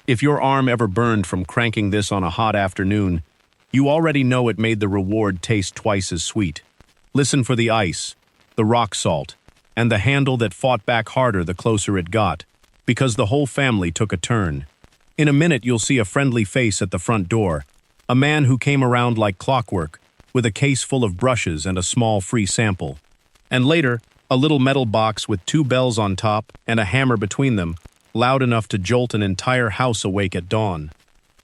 If your arm ever burned from cranking this on a hot afternoon, you already know it made the reward taste twice as sweet. Listen for the ice, the rock salt, and the handle that fought back harder the closer it got, because the whole family took a turn. In a minute you'll see a friendly face at the front door, a man who came around like clockwork, with a case full of brushes and a small free sample. And later, a little metal box with 2 bells on top and a hammer between them, loud enough to jolt an entire house awake at dawn.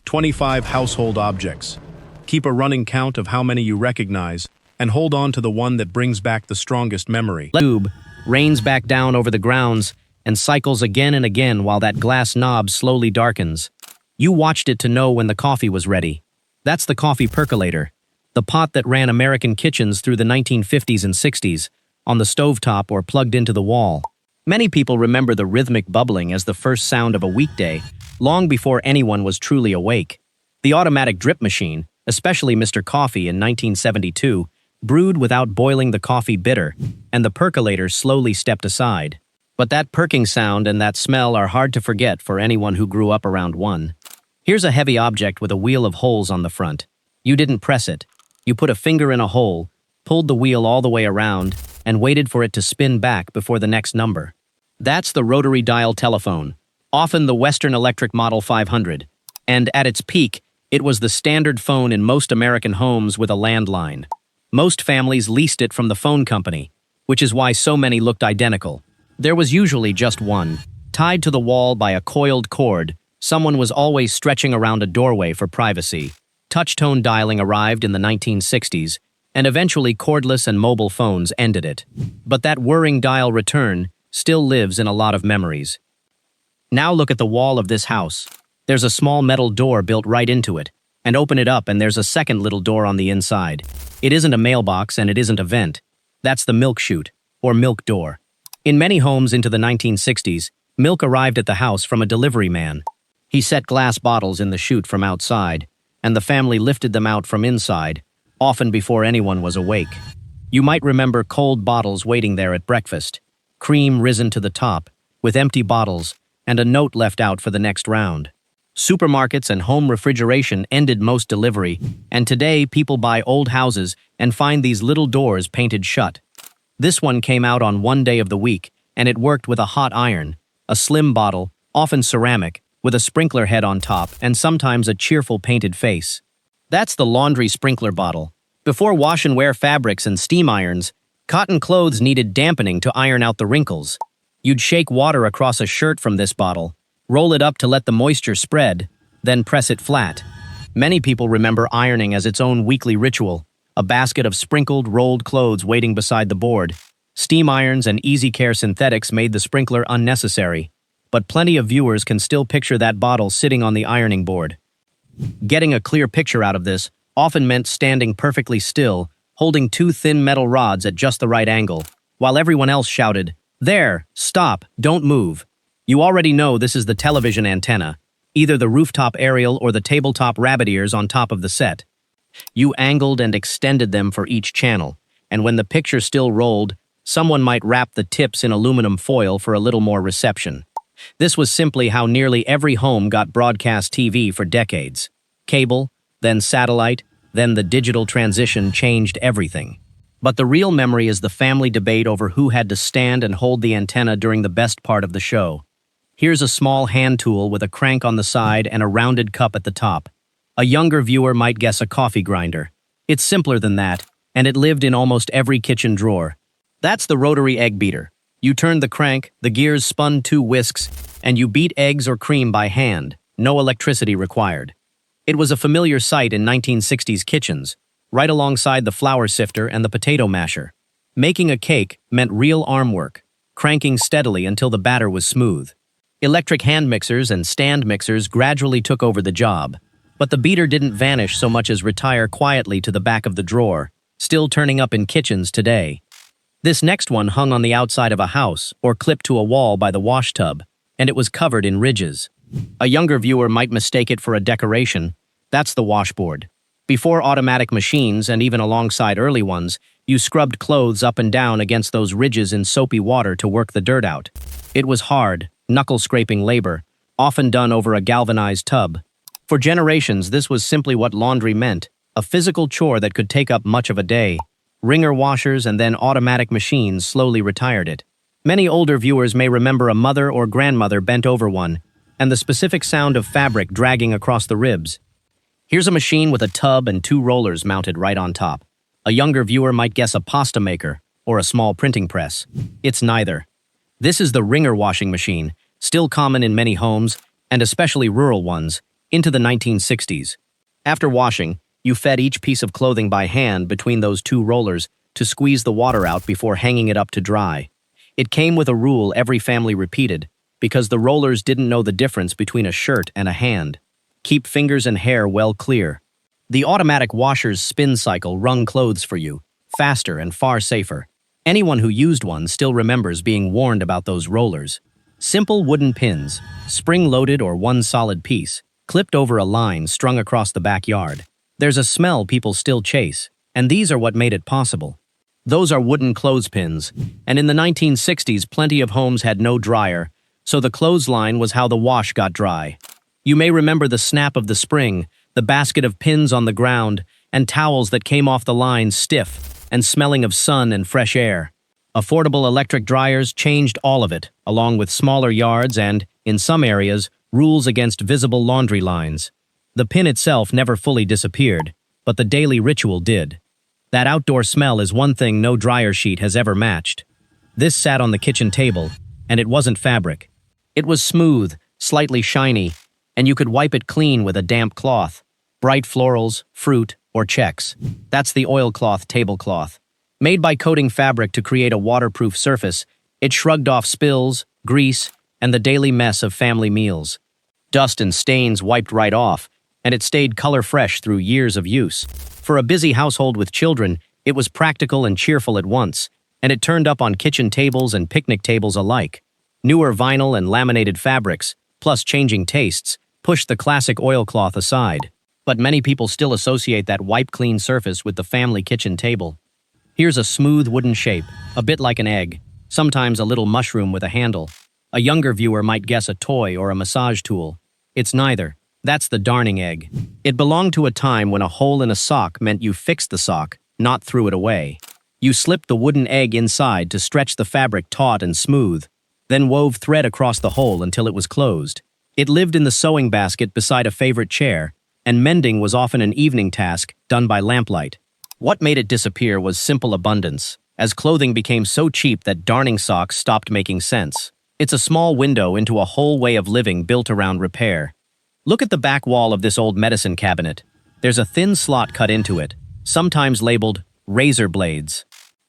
25 household objects. Keep a running count of how many you recognize, and hold on to the one that brings back the strongest memory. Tube rains back down over the grounds and cycles again and again while that glass knob slowly darkens. You watched it to know when the coffee was ready. That's the coffee percolator, the pot that ran American kitchens through the 1950s and 60s, on the stovetop or plugged into the wall. Many people remember the rhythmic bubbling as the first sound of a weekday, long before anyone was truly awake. The automatic drip machine, especially Mr. Coffee in 1972, brewed without boiling the coffee bitter, and the percolator slowly stepped aside. But that perking sound and that smell are hard to forget for anyone who grew up around one. Here's a heavy object with a wheel of holes on the front. You didn't press it. You put a finger in a hole, pulled the wheel all the way around, and waited for it to spin back before the next number. That's the rotary dial telephone, often the Western Electric Model 500. And at its peak, it was the standard phone in most American homes with a landline. Most families leased it from the phone company, which is why so many looked identical. There was usually just one. Tied to the wall by a coiled cord, someone was always stretching around a doorway for privacy. Touch-tone dialing arrived in the 1960s, and eventually cordless and mobile phones ended it. But that whirring dial return still lives in a lot of memories. Now look at the wall of this house. There's a small metal door built right into it, and open it up and there's a second little door on the inside. It isn't a mailbox and it isn't a vent. That's the milk chute, or milk door. In many homes into the 1960s, milk arrived at the house from a delivery man. He set glass bottles in the chute from outside, and the family lifted them out from inside, often before anyone was awake. You might remember cold bottles waiting there at breakfast, cream risen to the top, with empty bottles, and a note left out for the next round. Supermarkets and home refrigeration ended most delivery, and today people buy old houses and find these little doors painted shut. This one came out on one day of the week, and it worked with a hot iron, a slim bottle, often ceramic, with a sprinkler head on top and sometimes a cheerful painted face. That's the laundry sprinkler bottle. Before wash and wear fabrics and steam irons, cotton clothes needed dampening to iron out the wrinkles. You'd shake water across a shirt from this bottle, roll it up to let the moisture spread, then press it flat. Many people remember ironing as its own weekly ritual, a basket of sprinkled, rolled clothes waiting beside the board. Steam irons and easy care synthetics made the sprinkler unnecessary, but plenty of viewers can still picture that bottle sitting on the ironing board. Getting a clear picture out of this often meant standing perfectly still, holding 2 thin metal rods at just the right angle, while everyone else shouted, "There! Stop! Don't move!" You already know this is the television antenna, either the rooftop aerial or the tabletop rabbit ears on top of the set. You angled and extended them for each channel, and when the picture still rolled, someone might wrap the tips in aluminum foil for a little more reception. This was simply how nearly every home got broadcast TV for decades. Cable, then satellite, then the digital transition changed everything. But the real memory is the family debate over who had to stand and hold the antenna during the best part of the show. Here's a small hand tool with a crank on the side and a rounded cup at the top. A younger viewer might guess a coffee grinder. It's simpler than that, and it lived in almost every kitchen drawer. That's the rotary egg beater. You turned the crank, the gears spun 2 whisks, and you beat eggs or cream by hand, no electricity required. It was a familiar sight in 1960s kitchens, right alongside the flour sifter and the potato masher. Making a cake meant real arm work, cranking steadily until the batter was smooth. Electric hand mixers and stand mixers gradually took over the job, but the beater didn't vanish so much as retire quietly to the back of the drawer, still turning up in kitchens today. This next one hung on the outside of a house or clipped to a wall by the wash tub, and it was covered in ridges. A younger viewer might mistake it for a decoration. That's the washboard. Before automatic machines, and even alongside early ones, you scrubbed clothes up and down against those ridges in soapy water to work the dirt out. It was hard, knuckle-scraping labor, often done over a galvanized tub. For generations, this was simply what laundry meant, a physical chore that could take up much of a day. Wringer washers and then automatic machines slowly retired it. Many older viewers may remember a mother or grandmother bent over one, and the specific sound of fabric dragging across the ribs. Here's a machine with a tub and 2 rollers mounted right on top. A younger viewer might guess a pasta maker or a small printing press. It's neither. This is the wringer washing machine, still common in many homes, and especially rural ones, into the 1960s. After washing, you fed each piece of clothing by hand between those 2 rollers to squeeze the water out before hanging it up to dry. It came with a rule every family repeated, because the rollers didn't know the difference between a shirt and a hand. Keep fingers and hair well clear. The automatic washer's spin cycle wrung clothes for you, faster and far safer. Anyone who used one still remembers being warned about those rollers. Simple wooden pins, spring-loaded or one solid piece, clipped over a line strung across the backyard. There's a smell people still chase, and these are what made it possible. Those are wooden clothespins, and in the 1960s plenty of homes had no dryer, so the clothesline was how the wash got dry. You may remember the snap of the spring, the basket of pins on the ground, and towels that came off the line stiff and smelling of sun and fresh air. Affordable electric dryers changed all of it, along with smaller yards and, in some areas, rules against visible laundry lines. The pin itself never fully disappeared, but the daily ritual did. That outdoor smell is one thing no dryer sheet has ever matched. This sat on the kitchen table, and it wasn't fabric. It was smooth, slightly shiny, and you could wipe it clean with a damp cloth. Bright florals, fruit, or checks. That's the oilcloth tablecloth. Made by coating fabric to create a waterproof surface, it shrugged off spills, grease, and the daily mess of family meals. Dust and stains wiped right off, and it stayed color-fresh through years of use. For a busy household with children, it was practical and cheerful at once, and it turned up on kitchen tables and picnic tables alike. Newer vinyl and laminated fabrics, plus changing tastes, pushed the classic oilcloth aside. But many people still associate that wipe-clean surface with the family kitchen table. Here's a smooth wooden shape, a bit like an egg, sometimes a little mushroom with a handle. A younger viewer might guess a toy or a massage tool. It's neither. That's the darning egg. It belonged to a time when a hole in a sock meant you fixed the sock, not threw it away. You slipped the wooden egg inside to stretch the fabric taut and smooth, then wove thread across the hole until it was closed. It lived in the sewing basket beside a favorite chair, and mending was often an evening task done by lamplight. What made it disappear was simple abundance, as clothing became so cheap that darning socks stopped making sense. It's a small window into a whole way of living built around repair. Look at the back wall of this old medicine cabinet. There's a thin slot cut into it, sometimes labeled razor blades.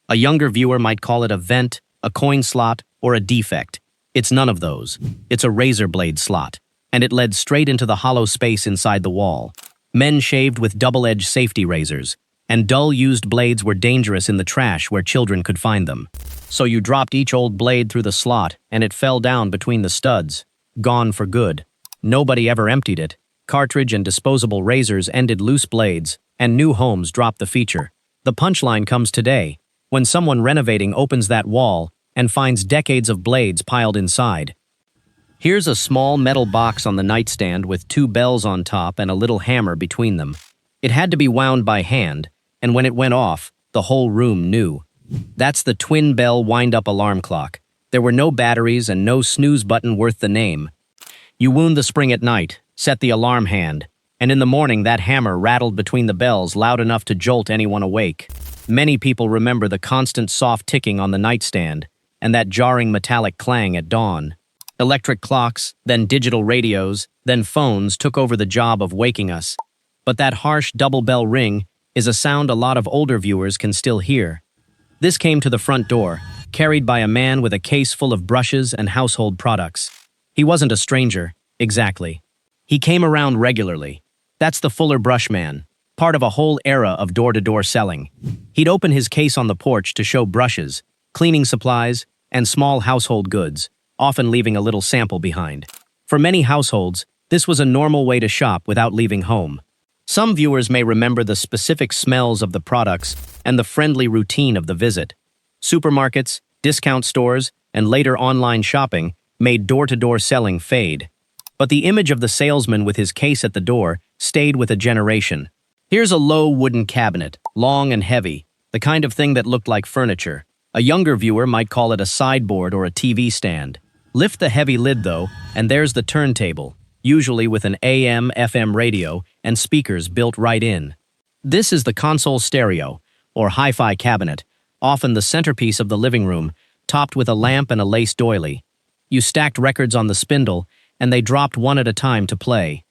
A younger viewer might call it a vent, a coin slot, or a defect. It's none of those. It's a razor blade slot, and it led straight into the hollow space inside the wall. Men shaved with double-edged safety razors, and dull-used blades were dangerous in the trash where children could find them. So you dropped each old blade through the slot, and it fell down between the studs. Gone for good. Nobody ever emptied it. Cartridge and disposable razors ended loose blades, and new homes dropped the feature. The punchline comes today, when someone renovating opens that wall and finds decades of blades piled inside. Here's a small metal box on the nightstand with 2 bells on top and a little hammer between them. It had to be wound by hand, and when it went off, the whole room knew. That's the twin-bell wind-up alarm clock. There were no batteries and no snooze button worth the name. You wound the spring at night, set the alarm hand, and in the morning that hammer rattled between the bells loud enough to jolt anyone awake. Many people remember the constant soft ticking on the nightstand and that jarring metallic clang at dawn. Electric clocks, then digital radios, then phones took over the job of waking us. But that harsh double bell ring is a sound a lot of older viewers can still hear. This came to the front door, carried by a man with a case full of brushes and household products. He wasn't a stranger, exactly. He came around regularly. That's the Fuller Brush Man, part of a whole era of door-to-door selling. He'd open his case on the porch to show brushes, cleaning supplies, and small household goods, often leaving a little sample behind. For many households, this was a normal way to shop without leaving home. Some viewers may remember the specific smells of the products and the friendly routine of the visit. Supermarkets, discount stores, and later online shopping made door-to-door selling fade. But the image of the salesman with his case at the door stayed with a generation. Here's a low wooden cabinet, long and heavy, the kind of thing that looked like furniture. A younger viewer might call it a sideboard or a TV stand. Lift the heavy lid though, and there's the turntable, usually with an AM/FM radio and speakers built right in. This is the console stereo, or hi-fi cabinet, often the centerpiece of the living room, topped with a lamp and a lace doily. You stacked records on the spindle, and they dropped one at a time to play.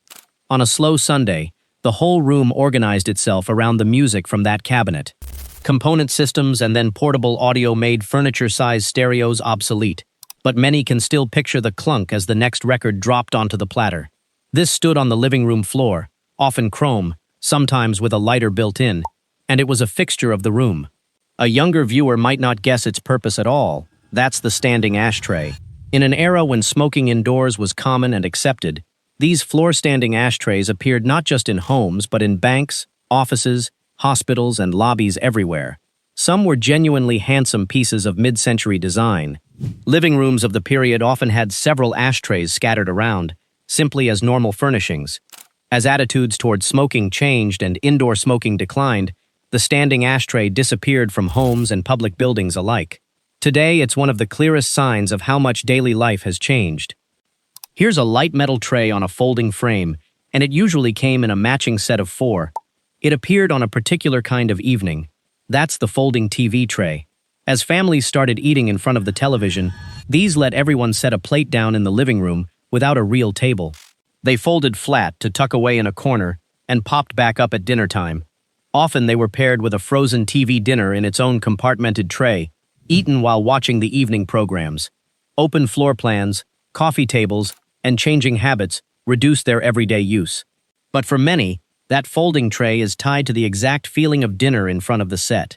On a slow Sunday, the whole room organized itself around the music from that cabinet. Component systems and then portable audio made furniture-sized stereos obsolete, but many can still picture the clunk as the next record dropped onto the platter. This stood on the living room floor, often chrome, sometimes with a lighter built in, and it was a fixture of the room. A younger viewer might not guess its purpose at all. That's the standing ashtray. In an era when smoking indoors was common and accepted, these floor-standing ashtrays appeared not just in homes but in banks, offices, hospitals, and lobbies everywhere. Some were genuinely handsome pieces of mid-century design. Living rooms of the period often had several ashtrays scattered around, simply as normal furnishings. As attitudes toward smoking changed and indoor smoking declined, the standing ashtray disappeared from homes and public buildings alike. Today, it's one of the clearest signs of how much daily life has changed. Here's a light metal tray on a folding frame, and it usually came in a matching set of 4. It appeared on a particular kind of evening. That's the folding TV tray. As families started eating in front of the television, these let everyone set a plate down in the living room without a real table. They folded flat to tuck away in a corner and popped back up at dinner time. Often they were paired with a frozen TV dinner in its own compartmented tray, eaten while watching the evening programs. Open floor plans, coffee tables, and changing habits reduced their everyday use. But for many, that folding tray is tied to the exact feeling of dinner in front of the set.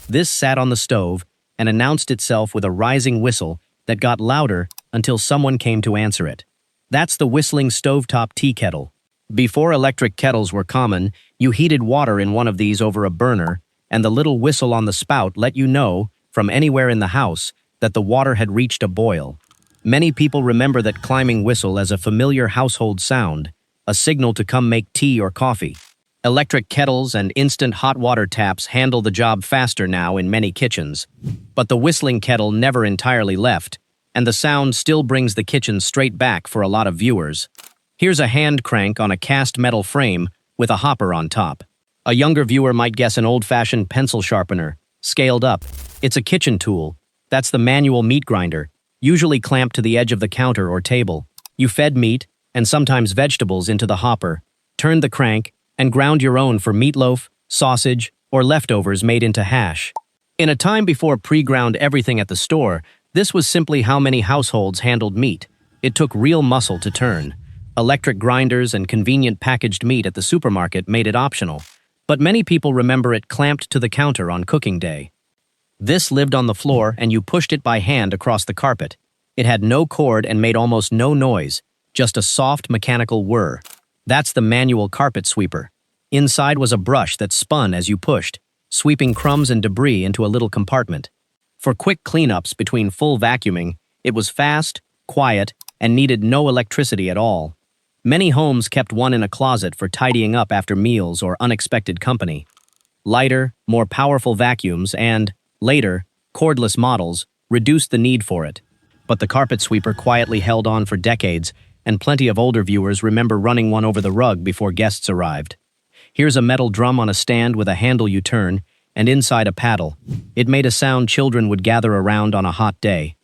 This sat on the stove and announced itself with a rising whistle that got louder until someone came to answer it. That's the whistling stovetop tea kettle. Before electric kettles were common, you heated water in one of these over a burner, and the little whistle on the spout let you know, from anywhere in the house, that the water had reached a boil. Many people remember that climbing whistle as a familiar household sound, a signal to come make tea or coffee. Electric kettles and instant hot water taps handle the job faster now in many kitchens, but the whistling kettle never entirely left, and the sound still brings the kitchen straight back for a lot of viewers. Here's a hand crank on a cast metal frame with a hopper on top. A younger viewer might guess an old-fashioned pencil sharpener, scaled up. It's a kitchen tool. That's the manual meat grinder, usually clamped to the edge of the counter or table. You fed meat, and sometimes vegetables, into the hopper, turned the crank, and ground your own for meatloaf, sausage, or leftovers made into hash. In a time before pre-ground everything at the store, this was simply how many households handled meat. It took real muscle to turn. Electric grinders and convenient packaged meat at the supermarket made it optional, but many people remember it clamped to the counter on cooking day. This lived on the floor and you pushed it by hand across the carpet. It had no cord and made almost no noise, just a soft mechanical whir. That's the manual carpet sweeper. Inside was a brush that spun as you pushed, sweeping crumbs and debris into a little compartment. For quick cleanups between full vacuuming, it was fast, quiet, and needed no electricity at all. Many homes kept one in a closet for tidying up after meals or unexpected company. Lighter, more powerful vacuums and, later, cordless models reduced the need for it. But the carpet sweeper quietly held on for decades, and plenty of older viewers remember running one over the rug before guests arrived. Here's a metal drum on a stand with a handle you turn, and inside a paddle. It made a sound children would gather around on a hot day.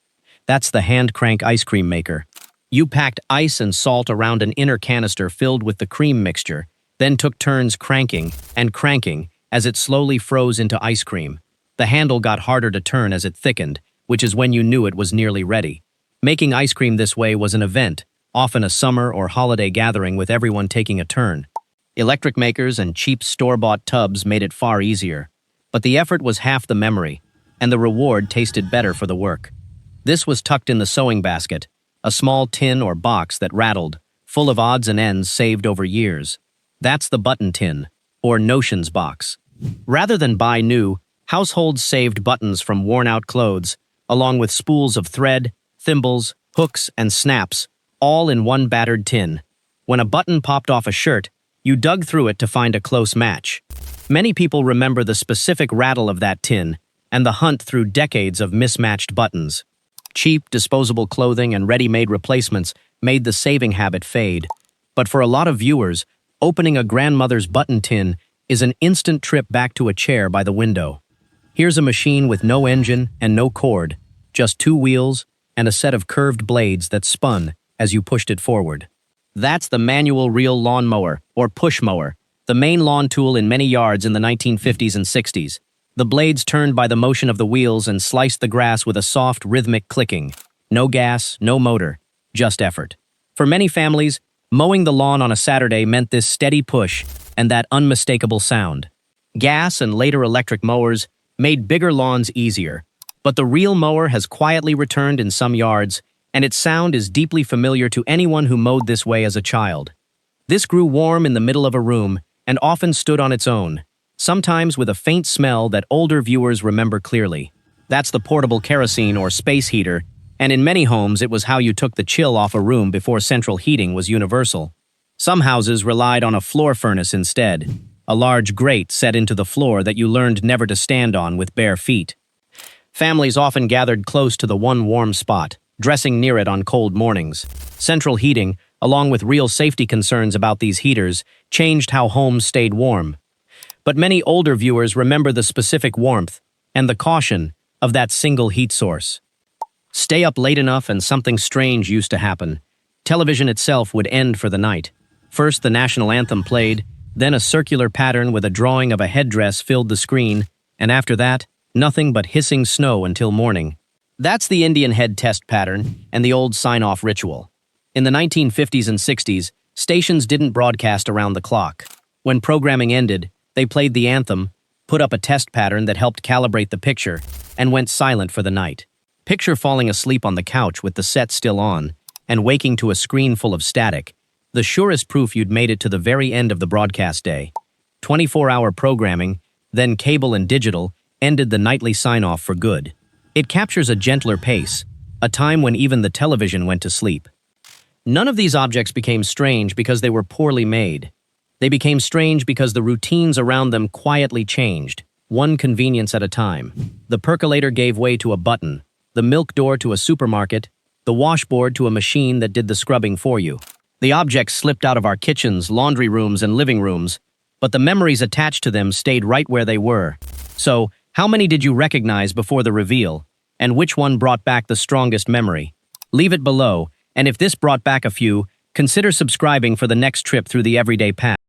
That's the hand crank ice cream maker. You packed ice and salt around an inner canister filled with the cream mixture, then took turns cranking and cranking as it slowly froze into ice cream. The handle got harder to turn as it thickened, which is when you knew it was nearly ready. Making ice cream this way was an event, often a summer or holiday gathering with everyone taking a turn. Electric makers and cheap store-bought tubs made it far easier. But the effort was half the memory, and the reward tasted better for the work. This was tucked in the sewing basket, a small tin or box that rattled, full of odds and ends saved over years. That's the button tin, or notions box. Rather than buy new, households saved buttons from worn-out clothes, along with spools of thread, thimbles, hooks, and snaps, all in one battered tin. When a button popped off a shirt, you dug through it to find a close match. Many people remember the specific rattle of that tin and the hunt through decades of mismatched buttons. Cheap, disposable clothing and ready-made replacements made the saving habit fade. But for a lot of viewers, opening a grandmother's button tin is an instant trip back to a chair by the window. Here's a machine with no engine and no cord, just two wheels and a set of curved blades that spun as you pushed it forward. That's the manual reel lawnmower, or push mower, the main lawn tool in many yards in the 1950s and 60s. The blades turned by the motion of the wheels and sliced the grass with a soft, rhythmic clicking. No gas, no motor, just effort. For many families, mowing the lawn on a Saturday meant this steady push and that unmistakable sound. Gas and later electric mowers made bigger lawns easier, but the reel mower has quietly returned in some yards, and its sound is deeply familiar to anyone who mowed this way as a child. This grew warm in the middle of a room and often stood on its own, sometimes with a faint smell that older viewers remember clearly. That's the portable kerosene or space heater, and in many homes it was how you took the chill off a room before central heating was universal. Some houses relied on a floor furnace instead, a large grate set into the floor that you learned never to stand on with bare feet. Families often gathered close to the one warm spot, dressing near it on cold mornings. Central heating, along with real safety concerns about these heaters, changed how homes stayed warm. But many older viewers remember the specific warmth and the caution of that single heat source. Stay up late enough and something strange used to happen. Television itself would end for the night. First, the national anthem played, then a circular pattern with a drawing of a headdress filled the screen, and after that, nothing but hissing snow until morning. That's the Indian head test pattern and the old sign-off ritual. In the 1950s and 60s, stations didn't broadcast around the clock. When programming ended, they played the anthem, put up a test pattern that helped calibrate the picture, and went silent for the night. Picture falling asleep on the couch with the set still on, and waking to a screen full of static, the surest proof you'd made it to the very end of the broadcast day. 24-hour programming, then cable and digital, ended the nightly sign-off for good. It captures a gentler pace, a time when even the television went to sleep. None of these objects became strange because they were poorly made. They became strange because the routines around them quietly changed, one convenience at a time. The percolator gave way to a button, the milk door to a supermarket, the washboard to a machine that did the scrubbing for you. The objects slipped out of our kitchens, laundry rooms, and living rooms, but the memories attached to them stayed right where they were. So, how many did you recognize before the reveal, and which one brought back the strongest memory? Leave it below, and if this brought back a few, consider subscribing for the next trip through the everyday past.